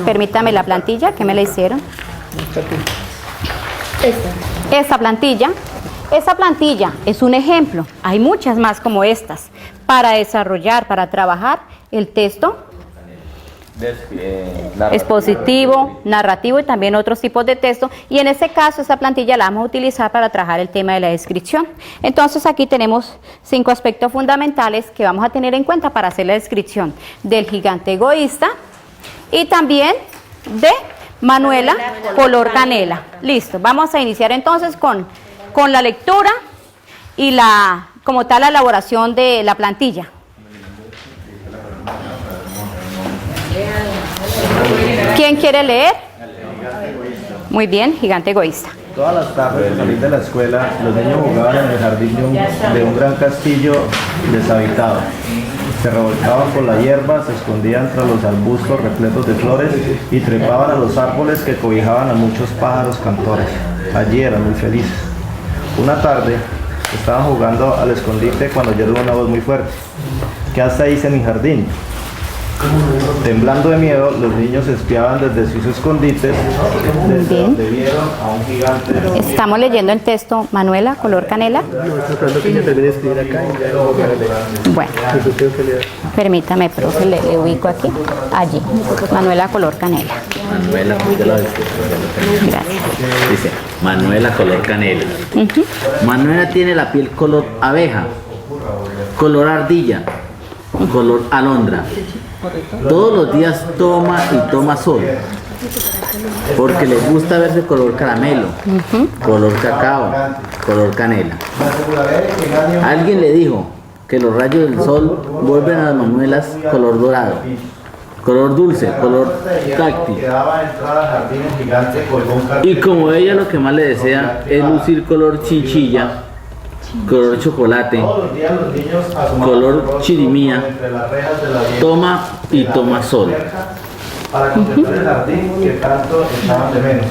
Permítame la plantilla, que me la hicieron. Esta plantilla es un ejemplo. Hay muchas más como estas para desarrollar, para trabajar el texto expositivo, narrativo y también otros tipos de texto, y en este caso esta plantilla la vamos a utilizar para trabajar el tema de la descripción. Entonces aquí tenemos 5 aspectos fundamentales que vamos a tener en cuenta para hacer la descripción del gigante egoísta y también de Manuela, color canela. Listo, vamos a iniciar entonces con la lectura y como tal la elaboración de la plantilla. ¿Quién quiere leer? Muy bien, gigante egoísta. Todas las tardes al salir de la escuela, los niños jugaban en el jardín de un gran castillo deshabitado. Se revolcaban por la hierba, se escondían tras los arbustos repletos de flores y trepaban a los árboles que cobijaban a muchos pájaros cantores. Allí eran muy felices. Una tarde estaban jugando al escondite cuando oyeron una voz muy fuerte. ¿Qué hacéis en mi jardín? Temblando de miedo, los niños espiaban desde sus escondites, desde donde vieron a un gigante. Estamos leyendo el texto, Manuela, color canela. Bueno, permítame, profe, le ubico aquí, allí, Manuela, color canela. Manuela, Gracias. dice, Manuela, color canela. Manuela tiene la piel color abeja, color ardilla, color alondra. Todos los días toma y toma sol, porque le gusta verse color caramelo, color cacao, color canela. Alguien le dijo que los rayos del sol vuelven a las manuelas color dorado, color dulce, color táctil. Y como ella lo que más le desea es lucir color chinchilla, color chocolate, color chirimía, toma y toma sol. Para contemplar el jardín que tanto echaban de menos.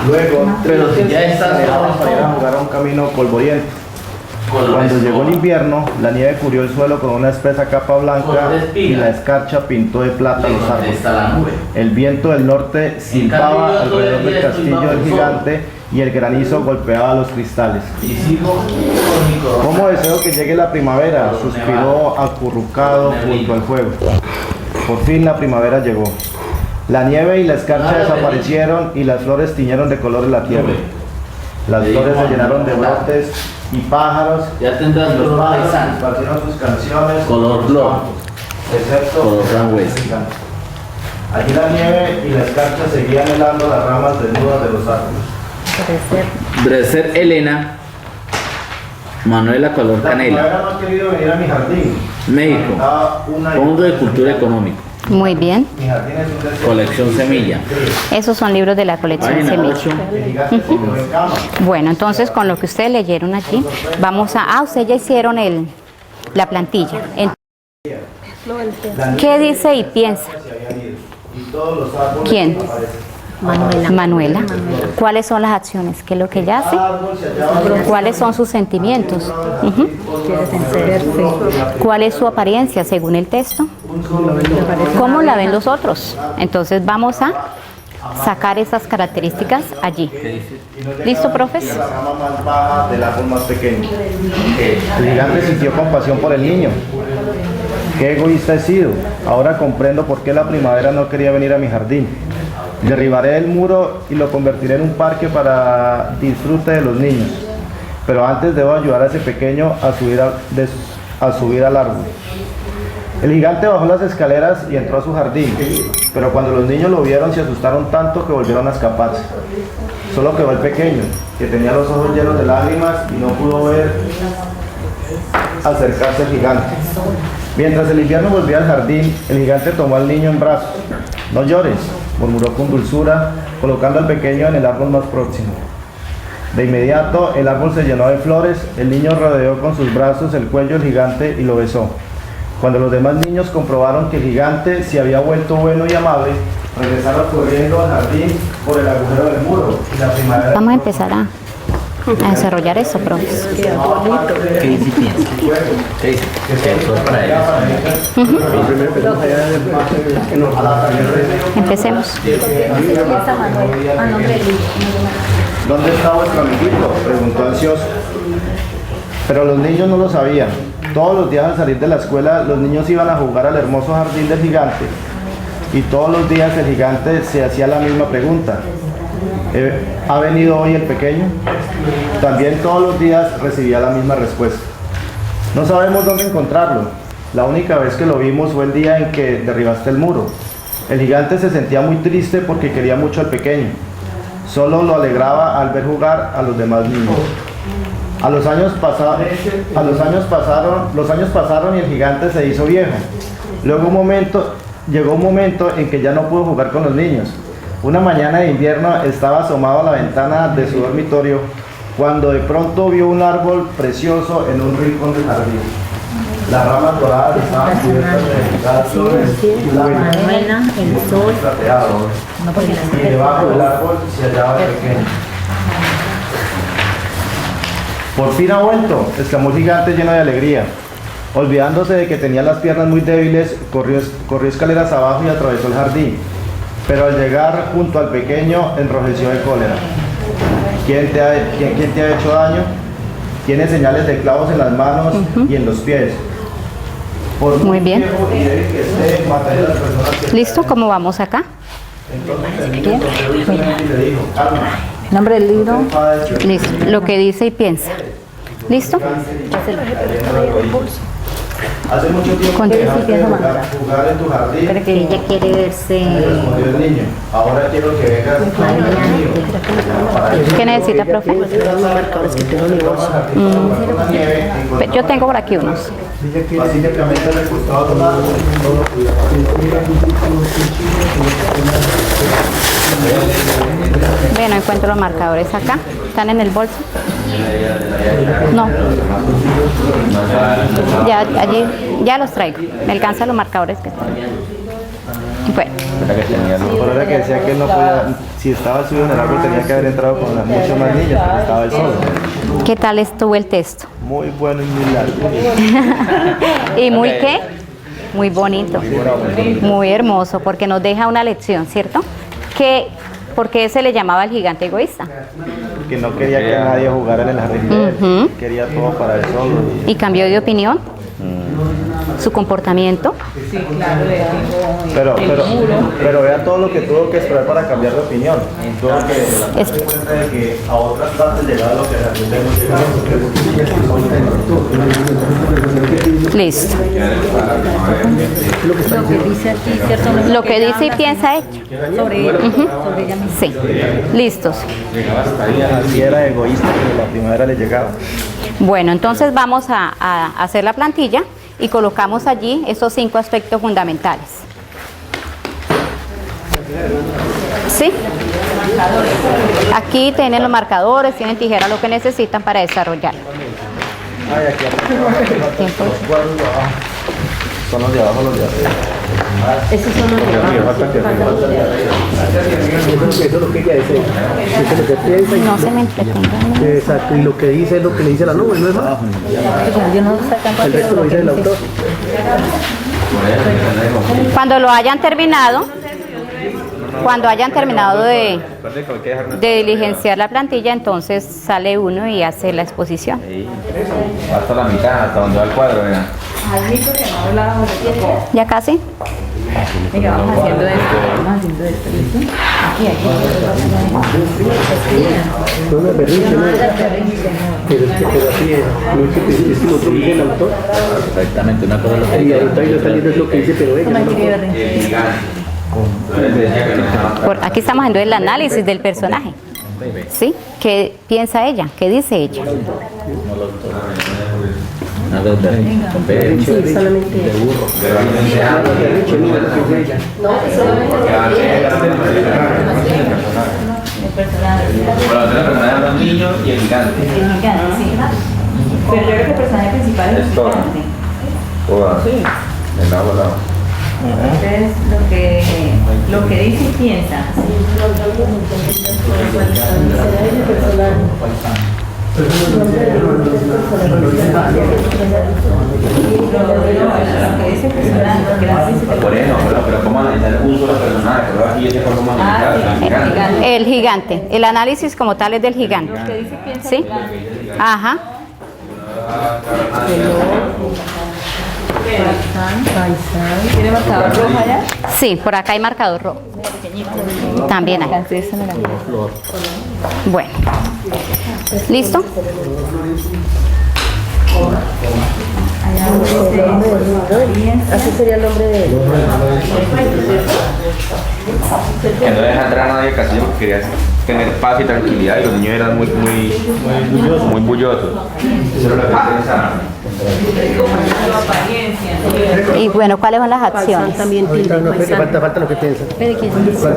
Luego, Pero si ya estás para ir a jugar a un camino polvoriento. Cuando llegó el invierno, la nieve cubrió el suelo con una espesa capa blanca y la escarcha pintó de plata los árboles. El viento del norte silbaba alrededor del castillo del gigante y el granizo golpeaba los cristales. ¿Cómo deseo que llegue la primavera?, suspiró acurrucado junto al fuego. Por fin la primavera llegó. La nieve y la escarcha desaparecieron y las flores tiñeron de colores la tierra. Las flores se llenaron de brotes y pájaros. Ya tendrás los pájaros paisanos. esparcieron sus canciones Color por los flor. campos, excepto Color el frambuesa. gigante. Allí la nieve y la escarcha seguían helando las ramas desnudas de los árboles. Brecer Elena, Manuela, color La canela. primavera no ha querido venir a mi jardín. México, Cantaba una y Fondo otra de vez Cultura el Económico. Muy bien. Colección Semilla. Esos son libros de la colección Semilla. Bueno, entonces con lo que ustedes leyeron allí, vamos a... Ah, ustedes ya hicieron la plantilla. ¿Qué dice y piensa? ¿Quién? Manuela. ¿Cuáles son las acciones? ¿Qué es lo que ella hace? ¿Cuáles son sus sentimientos? ¿Cuál es su apariencia según el texto? ¿Cómo la ven los otros? Entonces vamos a sacar esas características allí. ¿Listo, profes? La rama más baja del árbol más pequeño. El gigante sintió compasión por el niño. Qué egoísta he sido. Ahora comprendo por qué la primavera no quería venir a mi jardín. Derribaré el muro y lo convertiré en un parque para disfrute de los niños. Pero antes debo ayudar a ese pequeño a subir al árbol. El gigante bajó las escaleras y entró a su jardín. Pero cuando los niños lo vieron se asustaron tanto que volvieron a escaparse. Solo quedó el pequeño, que tenía los ojos llenos de lágrimas y no pudo ver acercarse al gigante. Mientras el invierno volvía al jardín, el gigante tomó al niño en brazos. No llores, murmuró con dulzura, colocando al pequeño en el árbol más próximo. De inmediato, el árbol se llenó de flores, el niño rodeó con sus brazos el cuello del gigante y lo besó. Cuando los demás niños comprobaron que el gigante se había vuelto bueno y amable, regresaron corriendo al jardín por el agujero del muro. Y la primavera... Vamos a empezar a desarrollar eso, profes. ¿Qué dice y piensa? ¿Qué dice? Eso es para ellos. Empecemos. ¿Dónde está vuestro amiguito?, preguntó ansioso. Pero los niños no lo sabían. Todos los días al salir de la escuela, los niños iban a jugar al hermoso jardín del gigante. Y todos los días el gigante se hacía la misma pregunta. ¿Ha venido hoy el pequeño? También todos los días recibía la misma respuesta. No sabemos dónde encontrarlo. La única vez que lo vimos fue el día en que derribaste el muro. El gigante se sentía muy triste porque quería mucho al pequeño. Solo lo alegraba al ver jugar a los demás niños. Los años pasaron y el gigante se hizo viejo. Llegó un momento en que ya no pudo jugar con los niños. Una mañana de invierno estaba asomado a la ventana de su dormitorio cuando de pronto vio un árbol precioso en un rincón del jardín. Las ramas doradas estaban cubiertas de delicadas flores y el sol y debajo del árbol se hallaba el pequeño. ¡Por fin ha vuelto!, exclamó el gigante lleno de alegría. Olvidándose de que tenía las piernas muy débiles, corrió escaleras abajo y atravesó el jardín. Pero al llegar junto al pequeño, enrojeció de cólera. ¿Quién te ha hecho daño? Tiene señales de clavos en las manos y en los pies. Muy bien. ¿Listo? ¿Cómo vamos acá? Bien. Nombre del libro. Listo. Lo que dice y piensa. ¿Listo? Hace mucho tiempo que dejaste de jugar en tu jardín. Pero que ella quiere verse. Respondió el niño. Ahora quiero que vengas conmigo. ¿Qué necesita, profe? Yo tengo por aquí unos. Básicamente recostado al lado. Bueno, encuentro los marcadores acá. ¿Están en el bolso? No. Allí ya los traigo. Me alcanzan los marcadores que están. Bueno. Por ahora que decía que él no podía, si estaba subido en el árbol tenía que haber entrado con muchos más niños, pero estaba él solo. ¿Qué tal estuvo el texto? Muy bueno y muy largo. ¿Y muy qué? Muy bonito. Muy hermoso, porque nos deja una lección, ¿cierto? ¿Por qué se le llamaba el gigante egoísta? Porque no quería que nadie jugara en el jardín de él. Quería todo para él solo. ¿Y cambió de opinión? ¿Su comportamiento? Sí, claro, le digo, pero vea todo lo que tuvo que esperar para cambiar de opinión. Tuvo que darse cuenta de que a otras partes llegaba lo que el jardín de hemos llegado. Listo. Lo que dice y piensa hecho. Sobre ella misma. Sí. Listos. Así era egoísta, pero la primavera le llegaba. Bueno, entonces vamos a hacer la plantilla y colocamos allí esos 5 aspectos fundamentales. ¿Sí? Aquí tienen los marcadores, tienen tijera, lo que necesitan para desarrollar. Tiempo. Son los de abajo, los de arriba. Esos son los Eso es lo que ella dice. Eso es lo que piensa. No se me entretengan. Exacto, y lo que dice es lo que le dice la nube, no es más. El resto lo dice el autor. Cuando lo hayan terminado, de diligenciar la plantilla, entonces sale uno y hace la exposición. Hasta la mitad, hasta donde va el cuadro, vean. ¿Ya casi? Venga, vamos haciendo esto, ¿listo? Aquí. No me permite, no. Pero así es. No es que lo que dice el autor. Exactamente, una cosa es lo que Y ahorita ahí lo está leyendo es lo que dice, pero ella no. Aquí estamos haciendo el análisis del personaje. ¿Sí? ¿Qué piensa ella? ¿Qué dice ella? Sí, solamente Bueno, la persona de los niños y el gigante. Pero yo creo que el personaje principal es el gigante. El agua, Entonces, lo que dice y piensa. Por eso, pero ¿cómo analizar un solo personaje? Pero aquí yo sé cómo analizar El gigante. El análisis como tal es del gigante. ¿Sí? Ajá. ¿Tiene marcador rojo allá? Sí, por acá hay marcador rojo. También hay. Bueno. ¿Listo? así sería el nombre de que no deja entrar a nadie casi porque quería tener paz y tranquilidad y los niños eran muy bullosos. Eso era lo que pensaba. Y bueno, ¿cuáles son las acciones? Falta lo que piensa.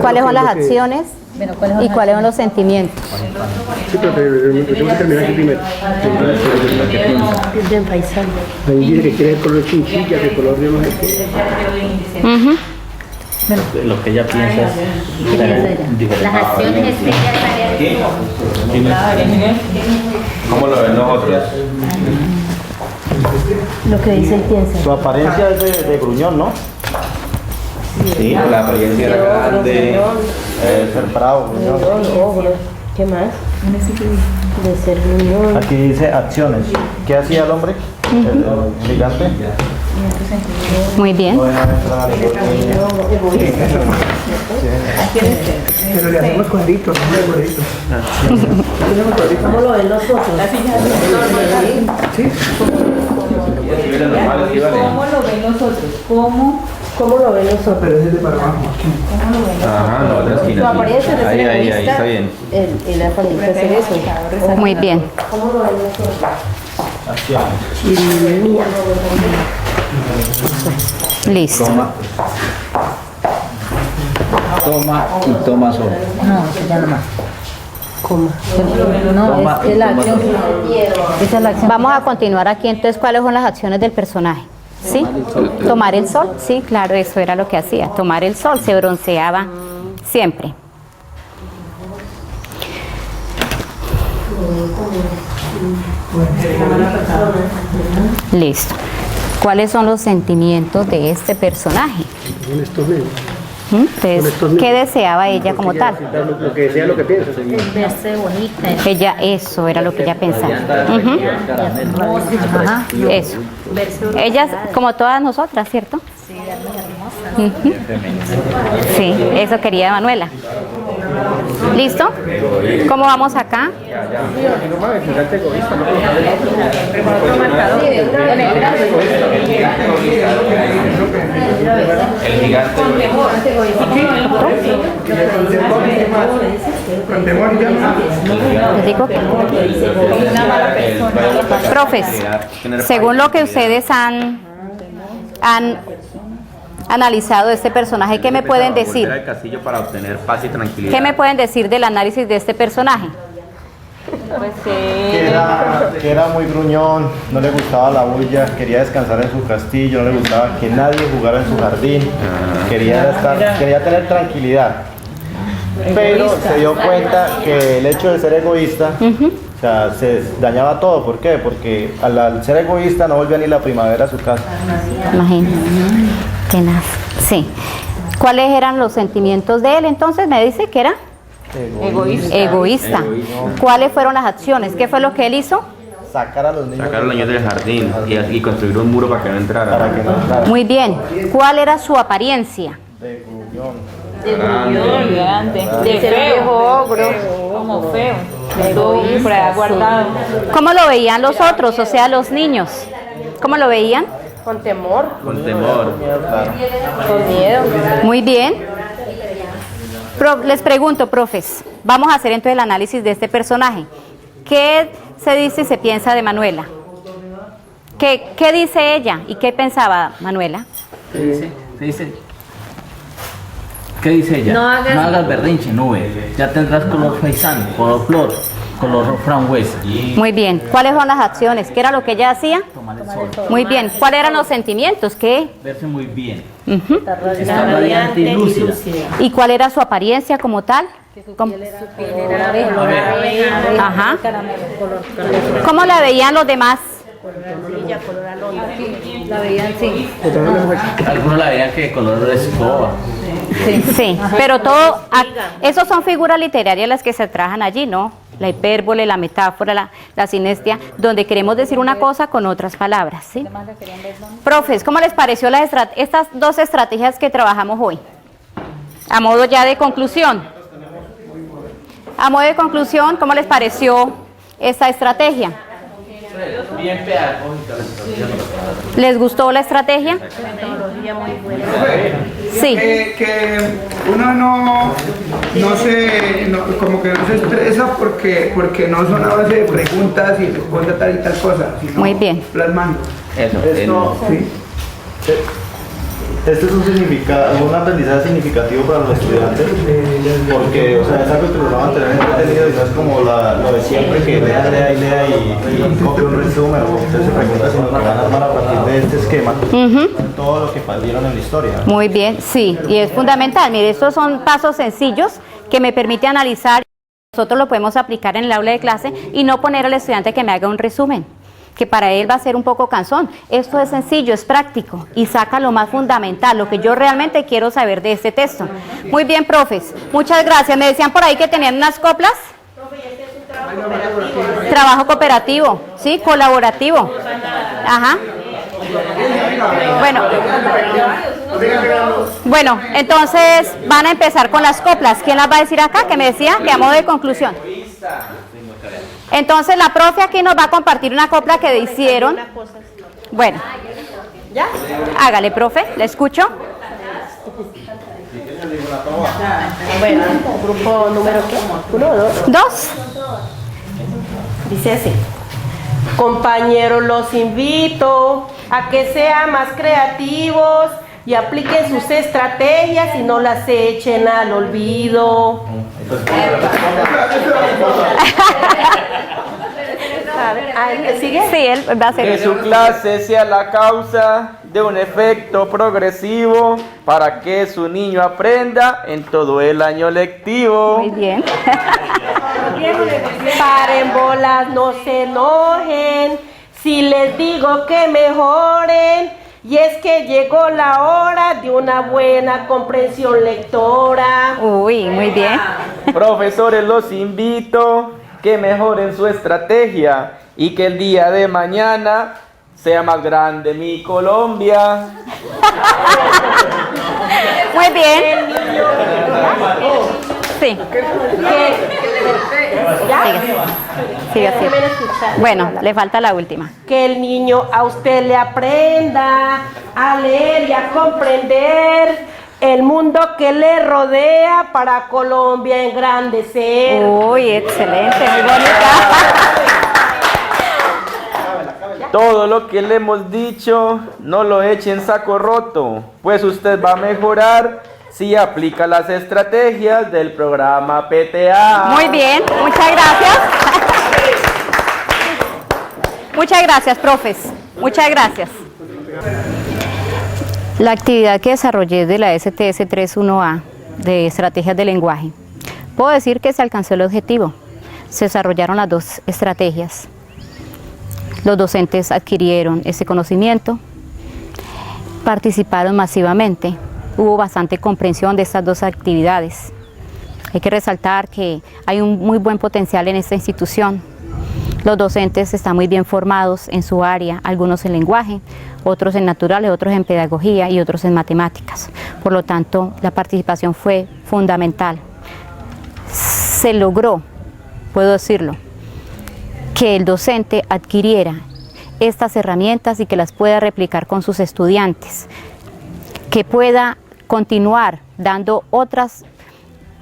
¿Cuáles son las acciones y cuáles son los sentimientos? Sí, pero tengo que terminar aquí primero. de paisano. Ahí dice que quiere el color chinchilla, el color de no sé qué. Ujú. Lo que ella piensa es Las acciones especiales. ¿Cómo lo ven nosotros? Lo que dice él piensa. Su apariencia es de gruñón, ¿no? Sí, la apariencia era grande. Ser bravo, gruñón. ¿Qué más? De ser gruñón. Aquí dice acciones. ¿Qué hacía el hombre? El gigante. Muy bien. Pero le hacemos cuadritos, ¿Cómo lo ven los otros? Sí. ¿Cómo lo ven los otros? ¿Cómo lo ven los otros? Pero ese es de para abajo. Ajá, la otra Su esquina. apariencia de ser Ahí, egoísta, está bien. él aparenta hacer eso. Muy bien. ¿Cómo lo ven los otros? Listo. toma y toma solo. No, ya no más. Coma. No, es la acción. Esa es la acción. Vamos a continuar aquí. Entonces, ¿cuáles son las acciones del personaje? ¿Sí? Tomar el sol. Sí, claro, eso era lo que hacía. Tomar el sol. Se bronceaba siempre. Listo. ¿Cuáles son los sentimientos de este personaje? Entonces, ¿qué deseaba ella como tal? Lo que desea, lo que piensa. Verse bonita. Ella, eso era lo que ella pensaba. Ujú. Ajá, eso. Ellas, como todas nosotras, ¿cierto? Ujú. Sí, eso quería Manuela. ¿Listo? ¿Cómo vamos acá? El gigante. Les digo que- Profes, según lo que ustedes han analizado este personaje. ¿Qué me pueden decir? Volver al castillo para obtener paz y tranquilidad. ¿Qué me pueden decir del análisis de este personaje? Pues Que era muy gruñón, no le gustaba la bulla, quería descansar en su castillo, no le gustaba que nadie jugara en su jardín, quería tener tranquilidad. Pero se dio cuenta que el hecho de ser egoísta, o sea, se dañaba todo. ¿Por qué? Porque al ser egoísta no volvía ni la primavera a su casa. Imagínate. Tenaz. Sí. ¿Cuáles eran los sentimientos de él? Entonces me dice que era egoísta. ¿Cuáles fueron las acciones? ¿Qué fue lo que él hizo? Sacar a los niños del jardín y construir un muro para que no entraran. Muy bien. ¿Cuál era su apariencia? De gruñón. de feo, como feo, todo por allá guardado. ¿Cómo lo veían los otros, o sea, los niños? ¿Cómo lo veían? Con temor, Con temor. con miedo. Muy bien. Les pregunto, profes, vamos a hacer entonces el análisis de este personaje. ¿Qué se dice y se piensa de Manuela? ¿Qué dice ella y qué pensaba Manuela? ¿Qué dice ella? No hagas berrinche, nube. Ya tendrás color faisán, color flor, color frambuesa. Muy bien. ¿Cuáles son las acciones? ¿Qué era lo que ella hacía? Tomar el sol. Muy bien. ¿Cuáles eran los sentimientos? ¿Qué? Verse muy bien. Está Está radiante y lúcida. ¿Y cuál era su apariencia como tal? ¿Cómo? Ajá. ¿Cómo la veían los demás? La veían, sí. Algunos la veían que color escoba. Sí, pero todo, esos son figuras literarias las que se trabajan allí, ¿no? La hipérbole, la metáfora, la sinestia, donde queremos decir una cosa con otras palabras, ¿sí? Profes, ¿cómo les pareció estas dos estrategias que trabajamos hoy? A modo ya de conclusión. A modo de conclusión, ¿cómo les pareció esta estrategia? Bien pedagógica. ¿Les gustó la estrategia? Sí. Que uno como que no se estresa porque no son a base de preguntas y cosa tal y tal cosa, sino Muy bien. plasmando. Esto, Sí. Este es un aprendizaje significativo para los estudiantes, porque o sea, es algo que los va a mantener entretenidos y no es como lo de siempre que lea y copia un resumen o usted se pregunta, sino que van a armar a partir de este esquema todo lo que perdieron en la historia. Muy bien, sí, y es fundamental. Mire, estos son pasos sencillos que me permite analizar. Nosotros lo podemos aplicar en el aula de clase y no poner al estudiante que me haga un resumen, que para él va a ser un poco cansón. Esto es sencillo, es práctico y saca lo más fundamental, lo que yo realmente quiero saber de este texto. Muy bien, profes, muchas gracias. Me decían por ahí que tenían unas coplas. Trabajo cooperativo, sí, colaborativo. Ajá. Bueno, entonces van a empezar con las coplas. ¿Quién las va a decir acá? Que me decía que a modo de conclusión. Entonces la profe aquí nos va a compartir una copla que hicieron. Bueno, ¿ya? Hágale, profe, le escucho. Bueno, grupo número ¿qué? ¿1 o 2? 2. Dice así. Compañeros, los invito a que sean más creativos y apliquen sus estrategias y no las echen al olvido. ¿Qué sigue? Sí, él va a hacer Que su clase sea la causa de un efecto progresivo para que su niño aprenda en todo el año lectivo. Muy bien. Paren bolas, no se enojen. Si les digo que mejoren, y es que llegó la hora de una buena comprensión lectora. Uy, muy bien. Profesores, los invito que mejoren su estrategia y que el día de mañana sea más grande mi Colombia. Muy bien. Sí. Siga. Bueno, le falta la última. Que el niño a usted le aprenda a leer y a comprender el mundo que le rodea para Colombia engrandecer. Uy, excelente, muy bonita. Todo lo que le hemos dicho, no lo eche en saco roto, pues usted va a mejorar si aplica las estrategias del programa PTA. Muy bien, muchas gracias. Muchas gracias, profes. Muchas gracias. La actividad que desarrollé de la STS 3.1A de estrategias de lenguaje, puedo decir que se alcanzó el objetivo. Se desarrollaron las dos estrategias. Los docentes adquirieron ese conocimiento, participaron masivamente, hubo bastante comprensión de estas dos actividades. Hay que resaltar que hay un muy buen potencial en esta institución. Los docentes están muy bien formados en su área, algunos en lenguaje, otros en naturales, otros en pedagogía y otros en matemáticas. Por lo tanto, la participación fue fundamental. Se logró, puedo decirlo, que el docente adquiriera estas herramientas y que las pueda replicar con sus estudiantes, que pueda continuar dando otras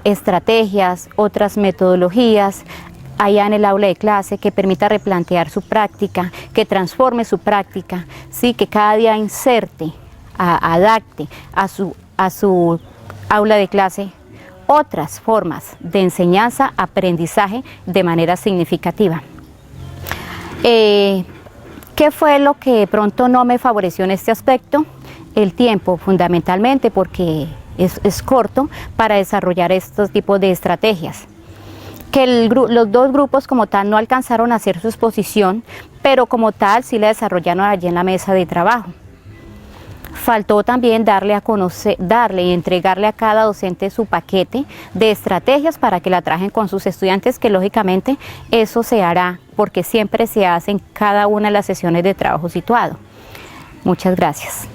estrategias, otras metodologías allá en el aula de clase, que permita replantear su práctica, que transforme su práctica, ¿sí? Que cada día inserte, adapte a su aula de clase otras formas de enseñanza, aprendizaje de manera significativa. ¿Qué fue lo que de pronto no me favoreció en este aspecto? El tiempo, fundamentalmente, porque es corto para desarrollar estos tipos de estrategias. Que los dos grupos como tal no alcanzaron a hacer su exposición, pero como tal sí la desarrollaron allí en la mesa de trabajo. Faltó también darle a conocer, y entregarle a cada docente su paquete de estrategias para que la trajen con sus estudiantes, que lógicamente eso se hará, porque siempre se hace en cada una de las sesiones de trabajo situado. Muchas gracias.